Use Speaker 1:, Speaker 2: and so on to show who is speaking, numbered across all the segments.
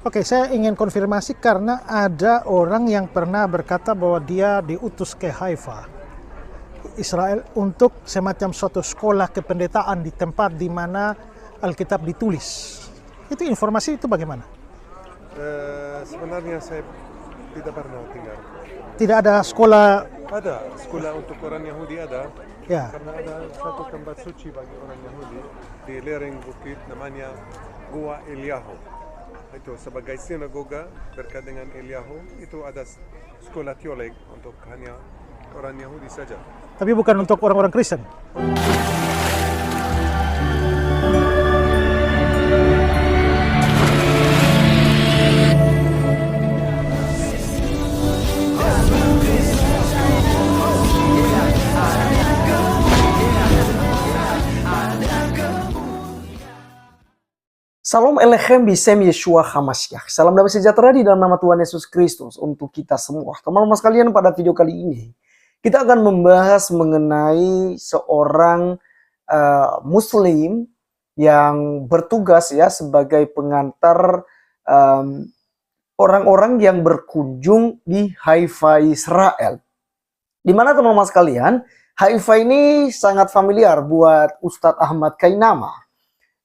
Speaker 1: Oke, saya ingin konfirmasi karena ada orang yang pernah berkata bahwa dia diutus ke Haifa, Israel, untuk semacam suatu sekolah kependetaan di tempat di mana Alkitab ditulis. Itu informasi itu bagaimana?
Speaker 2: Sebenarnya saya tidak pernah tinggal.
Speaker 1: Tidak ada sekolah?
Speaker 2: Ada sekolah untuk orang Yahudi ada.
Speaker 1: Ya.
Speaker 2: Karena ada satu tempat suci bagi orang Yahudi di lereng bukit namanya Gua Eliyahu. Itu sebagai sinagoga berkat dengan Eliyahu. Itu ada sekolah teolog untuk hanya orang Yahudi saja.
Speaker 1: Tapi bukan untuk orang-orang Kristen?
Speaker 3: Salam Elechem Bisem Yeshua HaMashiach. Salam damai sejahtera di dalam nama Tuhan Yesus Kristus untuk kita semua. Teman-teman sekalian, pada video kali ini kita akan membahas mengenai seorang Muslim yang bertugas ya sebagai pengantar orang-orang yang berkunjung di Haifa, Israel. Di mana teman-teman sekalian, Haifa ini sangat familiar buat Ustadz Ahmad Kainama,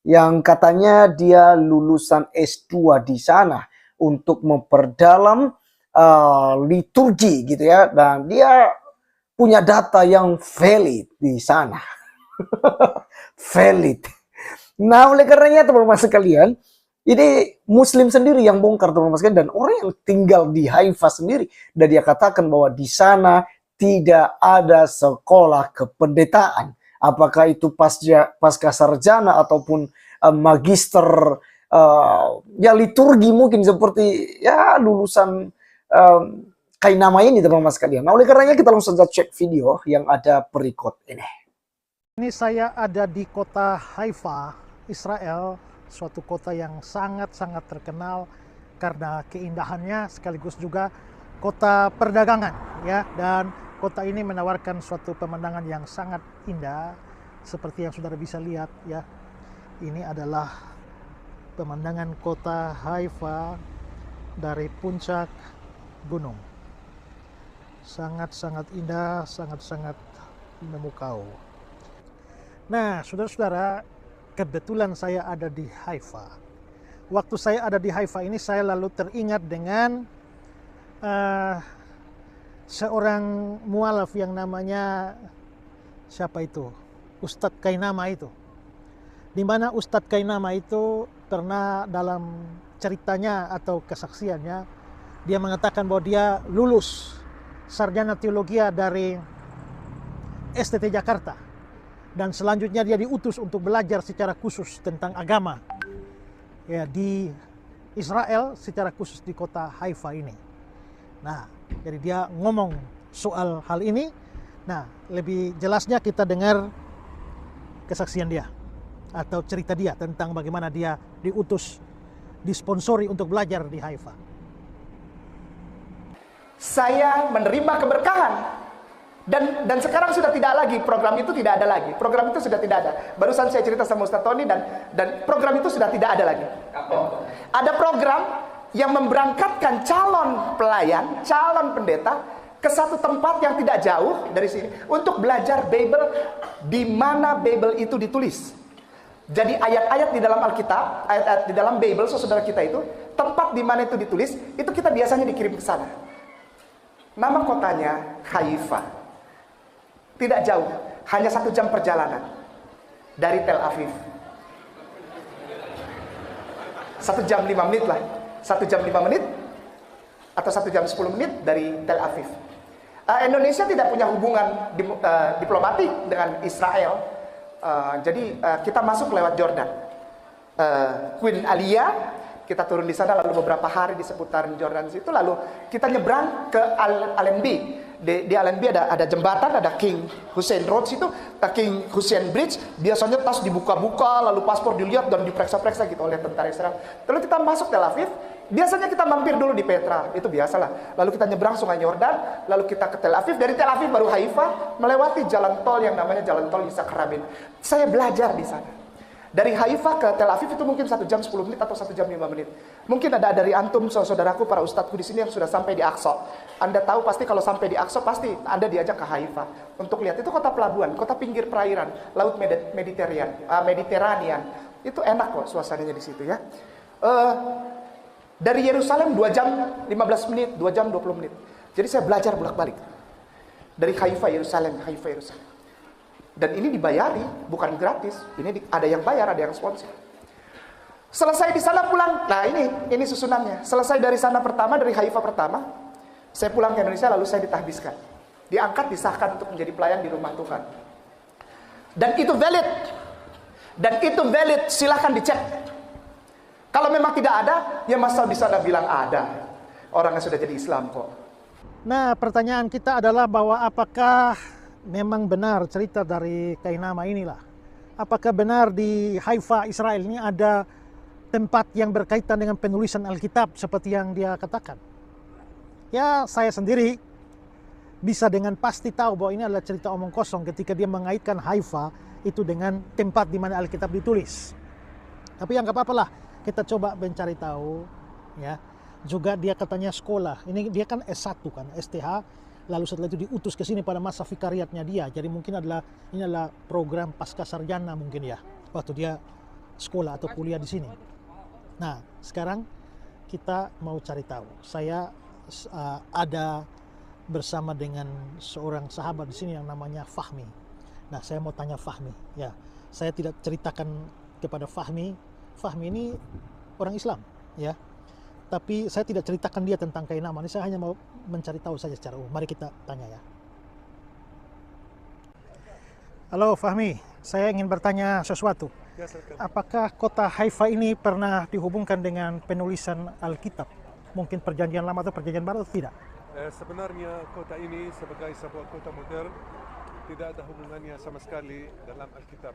Speaker 3: yang katanya dia lulusan S2 di sana untuk memperdalam liturgi gitu ya, dan dia punya data yang valid di sana. Valid. Nah, oleh karenanya teman-teman sekalian, ini Muslim sendiri yang bongkar teman-teman sekalian, dan orang yang tinggal di Haifa sendiri, dan dia katakan bahwa di sana tidak ada sekolah kependetaan. Apakah itu pasca sarjana ataupun magister ya liturgi, mungkin seperti ya lulusan Kainama ini teman-teman sekalian. Nah, oleh karenanya kita langsung saja cek video yang ada berikut ini.
Speaker 1: Ini saya ada di kota Haifa, Israel, suatu kota yang sangat-sangat terkenal karena keindahannya, sekaligus juga kota perdagangan ya, dan kota ini menawarkan suatu pemandangan yang sangat indah seperti yang saudara bisa lihat ya. Ini adalah pemandangan kota Haifa dari puncak gunung. Sangat-sangat indah, sangat-sangat memukau. Nah, saudara-saudara, kebetulan saya ada di Haifa. Waktu saya ada di Haifa ini, saya lalu teringat dengan seorang mualaf yang namanya siapa itu? Ustadz Kainama itu. Di mana Ustadz Kainama itu pernah dalam ceritanya atau kesaksiannya, dia mengatakan bahwa dia lulus sarjana teologi dari STT Jakarta, dan selanjutnya dia diutus untuk belajar secara khusus tentang agama ya di Israel, secara khusus di kota Haifa ini. Nah, jadi dia ngomong soal hal ini. Nah, lebih jelasnya kita dengar kesaksian dia atau cerita dia tentang bagaimana dia diutus, disponsori untuk belajar di Haifa.
Speaker 4: Saya menerima keberkahan dan sekarang sudah tidak lagi, program itu tidak ada lagi. Program itu sudah tidak ada. Barusan saya cerita sama Ustaz Tony dan program itu sudah tidak ada lagi. Ada program yang memberangkatkan calon pelayan, calon pendeta ke satu tempat yang tidak jauh dari sini untuk belajar Bible di mana Bible itu ditulis. Jadi ayat-ayat di dalam Alkitab, ayat-ayat di dalam Bible saudara kita itu, tempat di mana itu ditulis, itu kita biasanya dikirim ke sana. Nama kotanya Haifa. Tidak jauh, hanya 1 jam perjalanan dari Tel Aviv. 1 jam 5 menit lah. 1 jam 5 menit atau 1 jam 10 menit dari Tel Aviv. Indonesia tidak punya hubungan diplomatik dengan Israel. Jadi kita masuk lewat Jordan. Queen Alia, kita turun di sana lalu beberapa hari di seputaran Jordan situ, lalu kita nyebrang ke Allenby. Di Allenby ada jembatan, ada King Hussein Road situ, King Hussein Bridge. Biasanya tas dibuka-buka, lalu paspor dilihat dan diperiksa-periksa gitu oleh tentara Israel. Lalu kita masuk Tel Aviv. Biasanya kita mampir dulu di Petra, itu biasalah. Lalu kita nyebrang Sungai Yordan, lalu kita ke Tel Aviv. Dari Tel Aviv baru Haifa, melewati jalan tol yang namanya jalan tol Yitzhak Rabin. Saya belajar di sana. Dari Haifa ke Tel Aviv itu mungkin 1 jam 10 menit atau 1 jam 5 menit. Mungkin ada dari antum, saudaraku, para ustadzku di sini yang sudah sampai di Aqsa. Anda tahu pasti kalau sampai di Aqsa pasti Anda diajak ke Haifa untuk lihat. Itu kota pelabuhan, kota pinggir perairan, laut Mediterranean. Itu enak kok suasananya di situ ya. Dari Yerusalem 2 jam 15 menit, 2 jam 20 menit. Jadi saya belajar bolak-balik. Dari Haifa Yerusalem. Dan ini dibayari, bukan gratis. Ini ada yang bayar, ada yang sponsor. Selesai di sana pulang. Nah ini susunannya. Selesai dari sana pertama, dari Haifa pertama, saya pulang ke Indonesia lalu saya ditahbiskan. Diangkat, disahkan untuk menjadi pelayan di rumah Tuhan. Dan itu valid. Silahkan dicek. Kalau memang tidak ada, ya masa di sana bilang ada. Orangnya sudah jadi Islam kok.
Speaker 1: Nah, pertanyaan kita adalah bahwa apakah memang benar cerita dari Kainama inilah? Apakah benar di Haifa, Israel ini ada tempat yang berkaitan dengan penulisan Alkitab seperti yang dia katakan? Ya, saya sendiri bisa dengan pasti tahu bahwa ini adalah cerita omong kosong ketika dia mengaitkan Haifa itu dengan tempat di mana Alkitab ditulis. Tapi yang gak apa-apa lah, kita coba mencari tahu ya. Juga dia katanya sekolah. Ini dia kan S1 kan, STH, lalu setelah itu diutus ke sini pada masa vikariatnya dia. Jadi mungkin ini adalah program pasca sarjana mungkin ya, waktu dia sekolah atau kuliah di sini. Nah, sekarang kita mau cari tahu. Saya ada bersama dengan seorang sahabat di sini yang namanya Fahmi. Nah, saya mau tanya Fahmi. Ya, saya tidak ceritakan kepada Fahmi. Fahmi ini orang Islam, ya. Tapi saya tidak ceritakan dia tentang Kainama. Ini saya hanya mau mencari tahu saja secara umum. Mari kita tanya ya. Halo Fahmi, saya ingin bertanya sesuatu.
Speaker 2: Ya, silakan.
Speaker 1: Apakah kota Haifa ini pernah dihubungkan dengan penulisan Alkitab? Mungkin perjanjian lama atau perjanjian baru atau tidak?
Speaker 2: Sebenarnya kota ini sebagai sebuah kota modern tidak ada hubungannya sama sekali dalam Alkitab,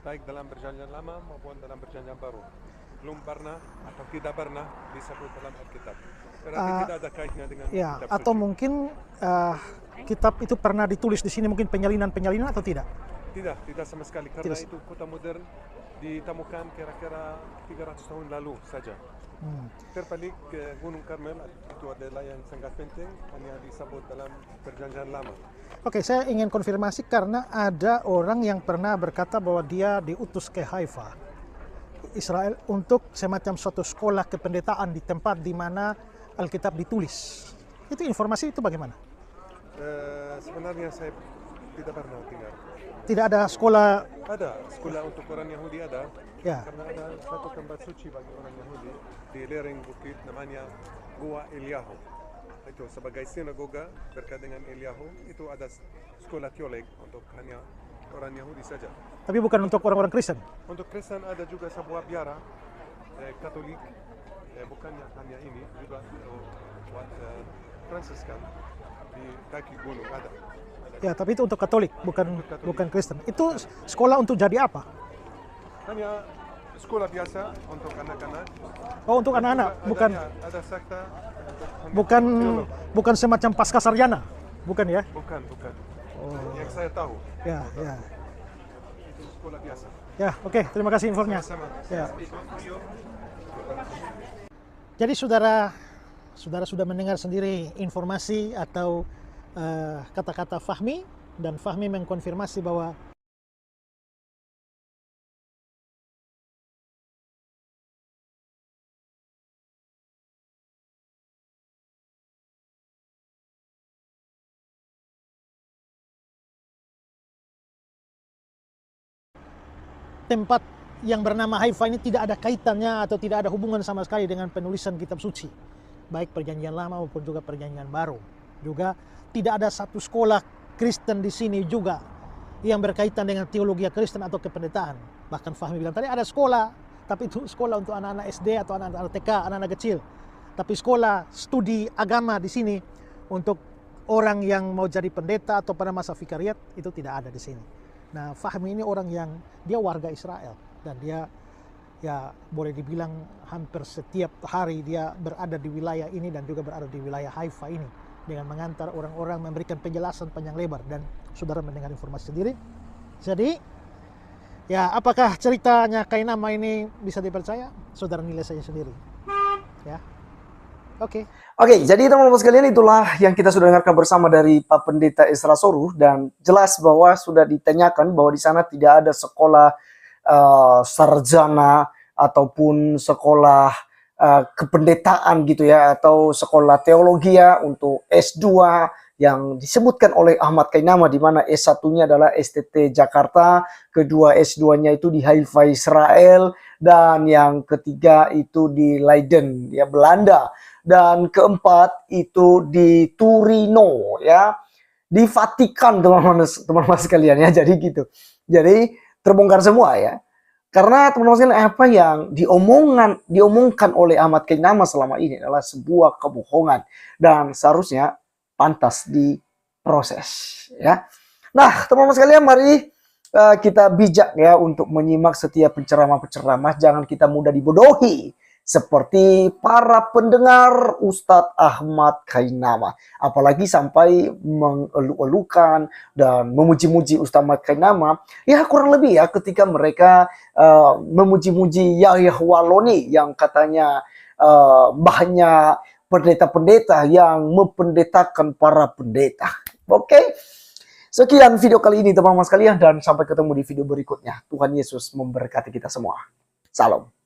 Speaker 2: baik dalam perjanjian lama maupun dalam perjanjian baru. Belum pernah atau tidak pernah disebut dalam Alkitab. Berarti tidak ada kaitannya dengan
Speaker 1: Ya,
Speaker 2: kitab
Speaker 1: atau
Speaker 2: suci.
Speaker 1: mungkin kitab itu pernah ditulis di sini, mungkin penyalinan atau tidak?
Speaker 2: Tidak sama sekali, karena
Speaker 1: Tidak.
Speaker 2: itu kota modern ditemukan kira-kira 300 tahun lalu saja. Terbalik ke Gunung Karmel, itu adalah yang sangat penting, hanya disebut dalam perjanjian lama.
Speaker 1: Oke, saya ingin konfirmasi karena ada orang yang pernah berkata bahwa dia diutus ke Haifa, Israel, untuk semacam suatu sekolah kependetaan di tempat di mana Alkitab ditulis. Itu informasi itu bagaimana?
Speaker 2: Sebenarnya saya tidak pernah dengar.
Speaker 1: Tidak ada sekolah.
Speaker 2: Ada sekolah untuk orang Yahudi, ada.
Speaker 1: Ya.
Speaker 2: Karena ada satu tempat suci bagi orang Yahudi di lereng bukit namanya Gua Eliyahu. Itu sebagai sinagoga berkait dengan Eliyahu. Itu ada sekolah teolog untuk hanya orang Yahudi saja.
Speaker 1: Tapi bukan untuk orang-orang Kristen.
Speaker 2: Untuk Kristen ada juga sebuah biara Katolik, bukannya hanya ini, juga buat Fransiskan di kaki gunung ada.
Speaker 1: Ya, tapi itu untuk Katolik,
Speaker 2: Untuk Katolik.
Speaker 1: bukan Kristen. Itu sekolah untuk jadi apa?
Speaker 2: Hanya sekolah biasa untuk anak-anak.
Speaker 1: Oh, untuk anak-anak, bukan
Speaker 2: Ada sekta untuk
Speaker 1: bukan
Speaker 2: teolog.
Speaker 1: bukan semacam pasca sarjana, bukan ya?
Speaker 2: Bukan.
Speaker 1: Oh.
Speaker 2: Yang saya tahu
Speaker 1: Ya.
Speaker 2: itu sekolah biasa.
Speaker 1: Ya, oke, terima kasih infonya.
Speaker 2: Sama-sama.
Speaker 1: Ya. Jadi saudara sudah mendengar sendiri informasi atau kata-kata Fahmi, dan Fahmi mengkonfirmasi bahwa tempat yang bernama Haifa ini tidak ada kaitannya atau tidak ada hubungan sama sekali dengan penulisan kitab suci, baik perjanjian lama maupun juga perjanjian baru. Juga tidak ada satu sekolah Kristen di sini juga yang berkaitan dengan teologi Kristen atau kependetaan. Bahkan Fahmi bilang tadi ada sekolah, tapi itu sekolah untuk anak-anak SD atau anak-anak TK, anak-anak kecil. Tapi sekolah studi agama di sini untuk orang yang mau jadi pendeta atau pada masa vikariat itu tidak ada di sini. Nah, Fahmi ini orang yang dia warga Israel dan dia ya boleh dibilang hampir setiap hari dia berada di wilayah ini dan juga berada di wilayah Haifa ini dengan mengantar orang-orang, memberikan penjelasan panjang lebar, dan saudara mendengar informasi sendiri. Jadi Ya, apakah ceritanya Kainama ini bisa dipercaya? Saudara nilai saja sendiri. Ya, oke.
Speaker 3: Oke, jadi teman-teman sekalian, itulah yang kita sudah dengarkan bersama dari Pak Pendeta Esra Soruh, dan jelas bahwa sudah ditanyakan bahwa di sana tidak ada sekolah sarjana ataupun sekolah kependetaan gitu ya, atau sekolah teologi ya untuk S2 yang disebutkan oleh Ahmad Kainama, di mana S1-nya adalah STT Jakarta, kedua S2-nya itu di Haifa Israel, dan yang ketiga itu di Leiden ya Belanda, dan keempat itu di Turino ya, di Vatikan teman-teman sekalian ya. Jadi gitu. Jadi terbongkar semua ya. Karena teman-teman sekalian, apa yang diomongkan oleh Ahmad Kainama selama ini adalah sebuah kebohongan dan seharusnya pantas diproses ya. Nah, teman-teman sekalian, mari kita bijak ya untuk menyimak setiap penceramah-penceramah. Jangan kita mudah dibodohi seperti para pendengar Ustadz Ahmad Kainama. Apalagi sampai mengeluh-elukan dan memuji-muji Ustadz Ahmad Kainama. Ya kurang lebih ya ketika mereka memuji-muji Yahya Waloni yang katanya banyak pendeta-pendeta yang mempendetakan para pendeta. Oke. Sekian video kali ini teman-teman sekalian, dan sampai ketemu di video berikutnya. Tuhan Yesus memberkati kita semua. Salam.